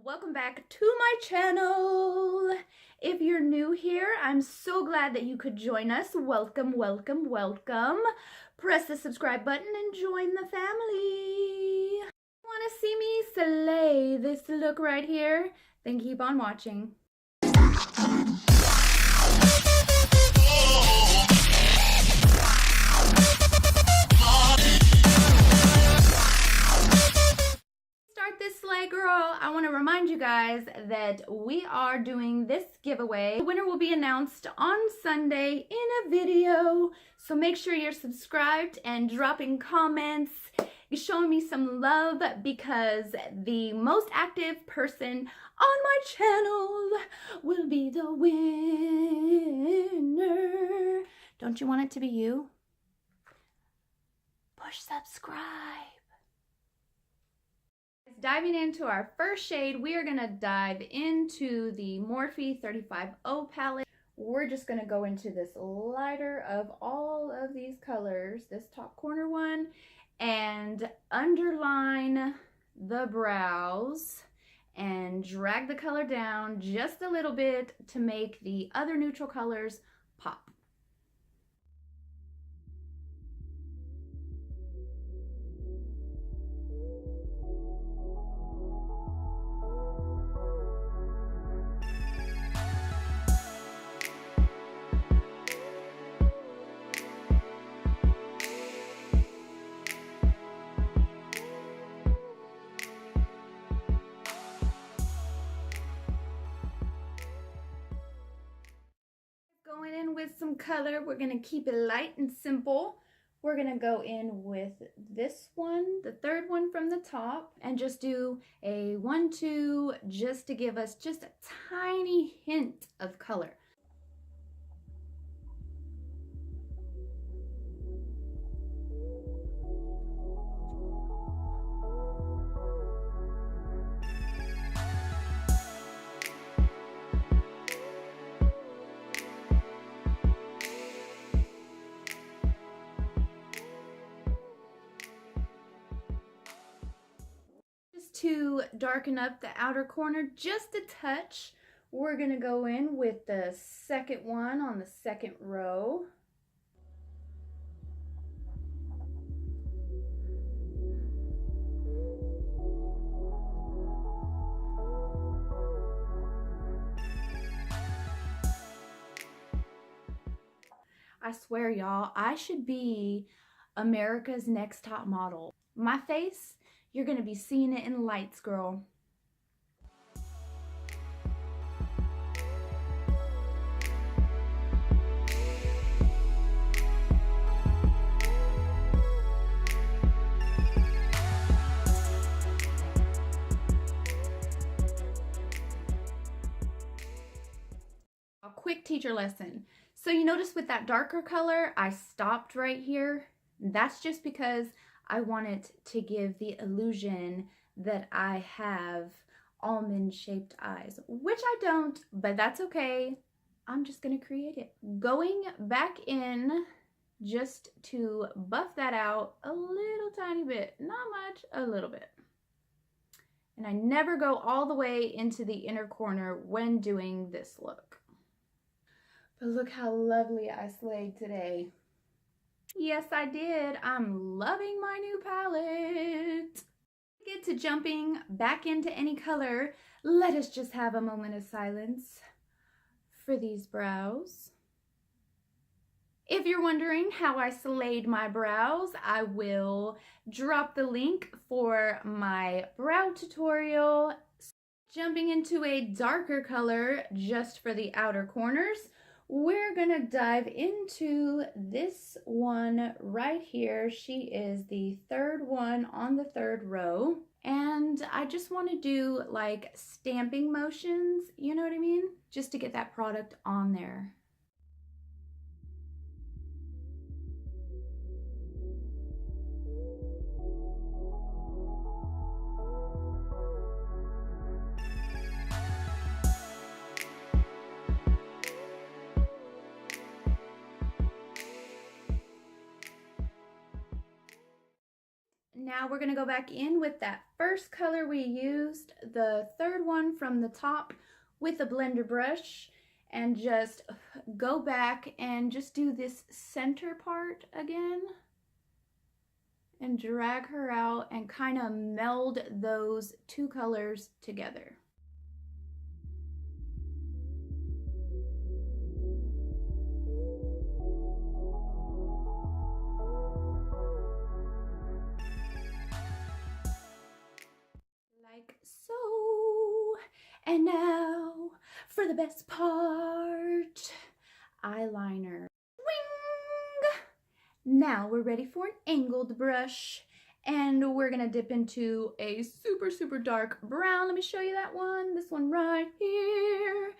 Welcome back to my channel. If you're new here, I'm so glad that you could join us. Welcome, welcome, welcome. Press the subscribe button and join the family. Want to see me slay this look right here? Then keep on watching. This slay girl, I want to remind you guys that we are doing this giveaway. The winner will be announced on Sunday in a video, so make sure you're subscribed and dropping comments. You're showing me some love because the most active person on my channel will be the winner. Don't you want it to be you? Push subscribe. Diving into our first shade, we are going to dive into the Morphe 35O palette. We're just going to go into this lighter of all of these colors, this top corner one, and underline the brows and drag the color down just a little bit to make the other neutral colors pop. Going in with some color, we're going to keep it light and simple. We're going to go in with this one, the third one from the top, and just do a 1-2 just to give us just a tiny hint of color. To darken up the outer corner just a touch, we're going to go in with the second one on the second row. I swear, y'all, I should be America's Next Top Model. My face, you're going to be seeing it in lights, girl. A quick teacher lesson. So you notice with that darker color, I stopped right here. That's just because I want it to give the illusion that I have almond-shaped eyes, which I don't, but that's okay. I'm just gonna create it. Going back in just to buff that out a little tiny bit, not much, a little bit. And I never go all the way into the inner corner when doing this look. But look how lovely I slayed today. Yes, I did. I'm loving my new palette. Get to jumping back into any color. Let us just have a moment of silence for these brows. If you're wondering how I slayed my brows, I will drop the link for my brow tutorial. Jumping into a darker color just for the outer corners, we're gonna dive into this one right here. She is the third one on the third row. And I just want to do like stamping motions, you know what I mean? Just to get that product on there. Now we're going to go back in with that first color we used, the third one from the top, with a blender brush, and just go back and just do this center part again and drag her out and kind of meld those two colors together. Like so. And now for the best part, eyeliner. Wing! Now we're ready for an angled brush, and we're gonna dip into a super dark brown. Let me show you that one, this one right here.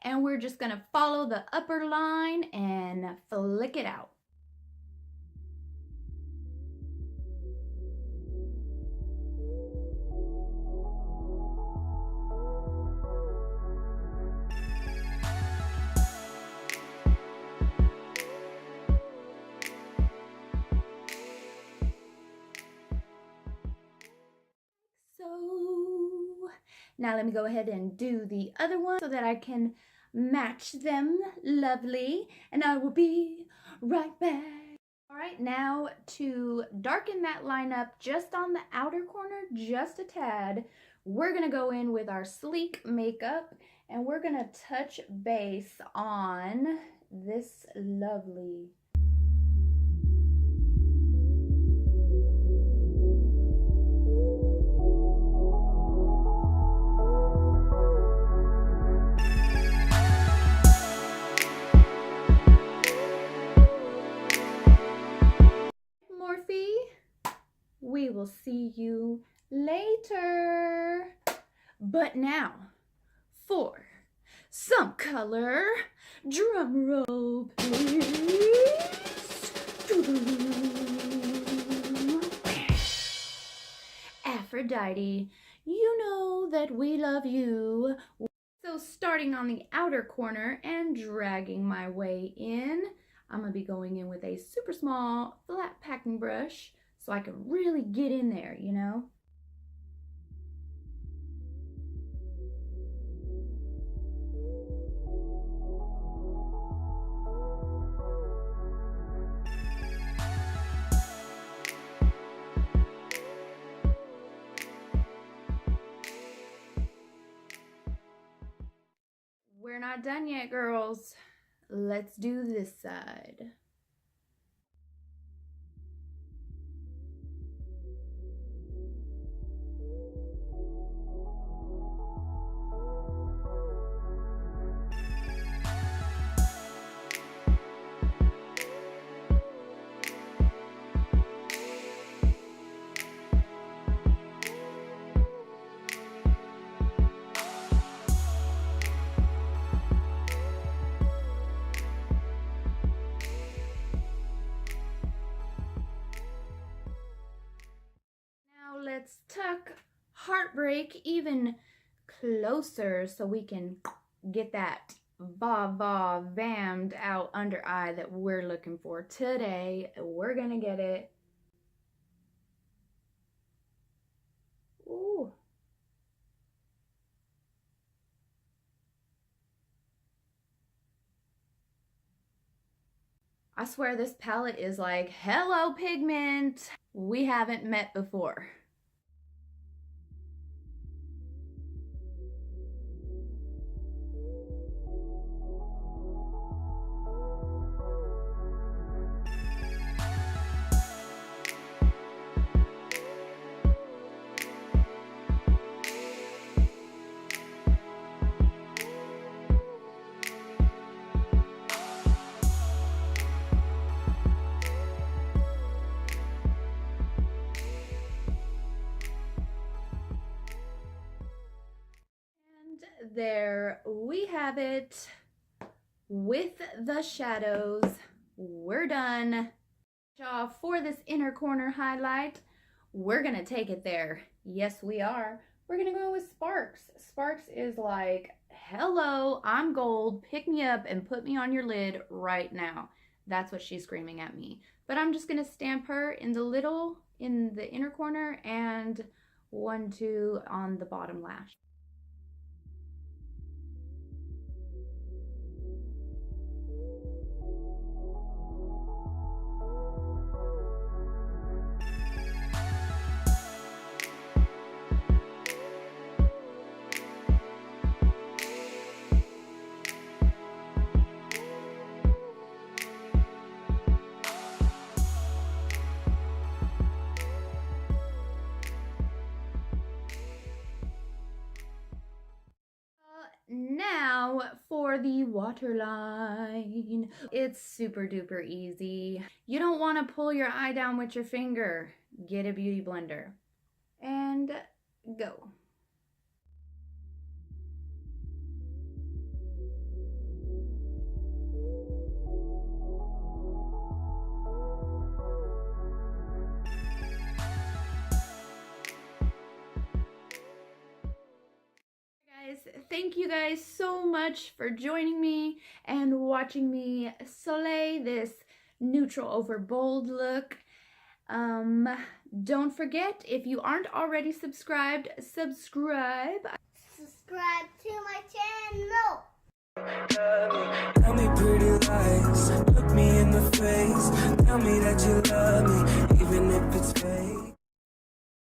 And we're just gonna follow the upper line and flick it out. So now let me go ahead and do the other one so that I can match them. Lovely. And I will be right back. All right, now to darken that line up just on the outer corner, just a tad, we're gonna go in with our sleek makeup, and we're gonna touch base on this lovely Morphe. We will see you later. But now, for some color, drum roll, please. Aphrodite, you know that we love you. So starting on the outer corner and dragging my way in, I'm gonna be going in with a super small flat packing brush so I can really get in there, you know? We're not done yet, girls. Let's do this side. Let's tuck Heartbreak even closer so we can get that vammed out under eye that we're looking for today. We're gonna get it. Ooh. I swear this palette is like, hello pigment, we haven't met before. There we have it with the shadows. We're done. For this inner corner highlight, we're gonna take it there. Yes, we are. We're gonna go with Sparks. Sparks is like, hello, I'm gold, pick me up and put me on your lid right now. That's what she's screaming at me. But I'm just gonna stamp her in the little in the inner corner and 1, 2 on the bottom lash. Now for the waterline. It's super duper easy. You don't want to pull your eye down with your finger. Get a beauty blender and go. Thank you guys so much for joining me and watching me slay this neutral over bold look. Don't forget, if you aren't already subscribed, subscribe. Subscribe to my channel. Tell me pretty lies, look me in the face, tell me that you love me.